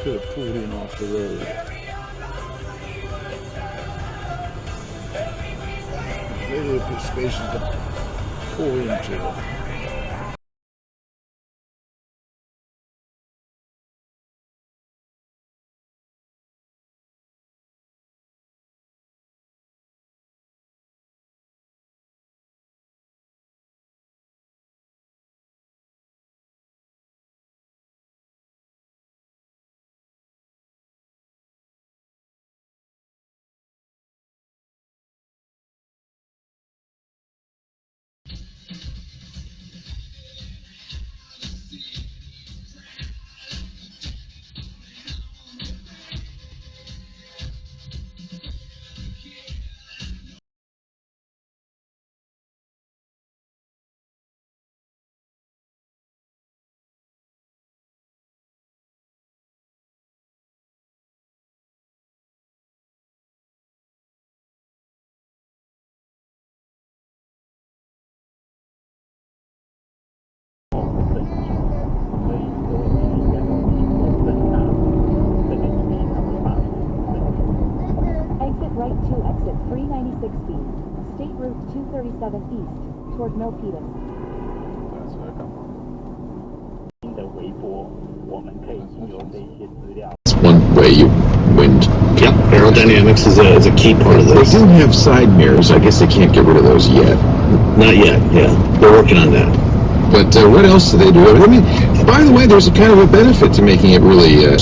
could have pulled in off the road. Maybe they put spaces to pull into it. Right to exit 396B, State Route 237 East, toward Milpitas. 的微波，我们可以引用这些资料。 That's one way you wind. Yep, aerodynamics is a key part of They this. do have side mirrors. I guess they can't get rid of those yet. Not yet, yeah. They're working on that. But what else do they do? I mean, by the way, there's a kind of a benefit to making it really good.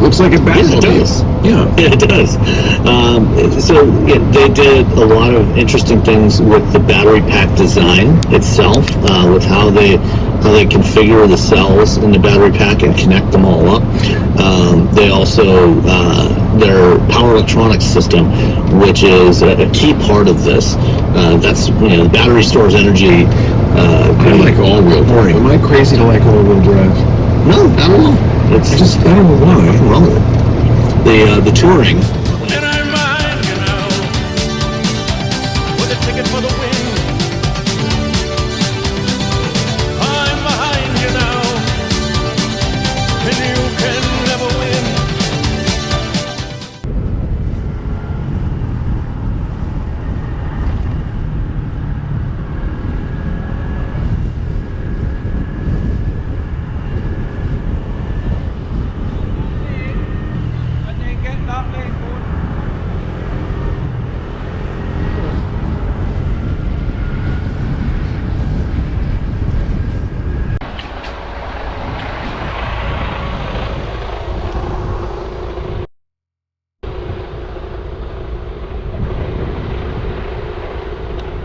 Looks like a Batmobile. Yeah, it does. Yeah. Yeah, it does. So they did a lot of interesting things with the battery pack design itself, with how they configure the cells in the battery pack and connect them all up. They also their power electronics system, which is a key part of this. That's the battery stores energy. I like all-wheel drive. Am I crazy to like all-wheel drive? No, I don't know. It's I don't know why. nothing wrong with it. The touring. And I'm mine, with a ticket for the win. I'm behind you now, and you can never win.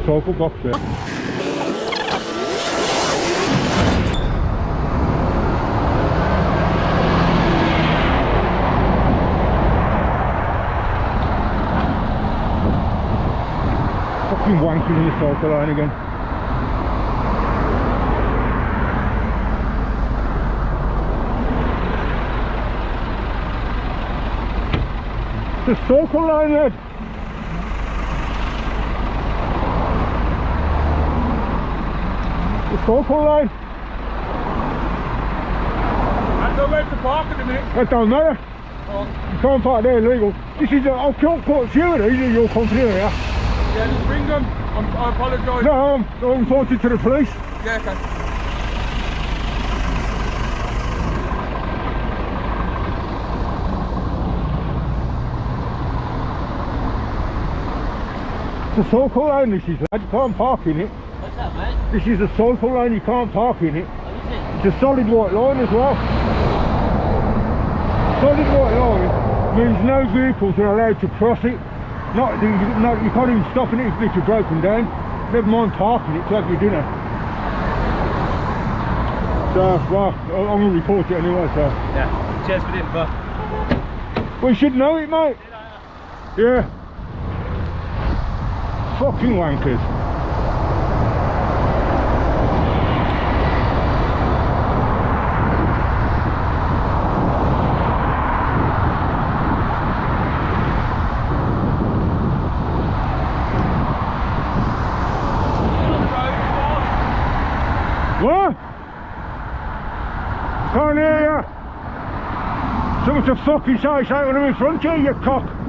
Focal box there. Fucking wanking in the circle line again. The circle line, Ed. The circle line. I don't know where to park in a minute. That don't matter. You can't park there illegal. This is I can't put you in these are your company here. Yeah, just ring them. I apologise. No, I'm reporting to the police. Yeah, okay. It's a circle line, this is, lad. You can't park in it. What's that, mate? This is a circle line, you can't park in it. What is it? It's a solid white line as well. Solid white line means no vehicles are allowed to cross it. You can't even stop in it if it's broken down. Never mind parking it to have your dinner. So, well, I'm going to report it anyway, so. Yeah, cheers for the info. We should know it, mate. Yeah. Fucking wankers. What? Can't hear ya. Someone to fucking say something when I'm in front of you, you cock.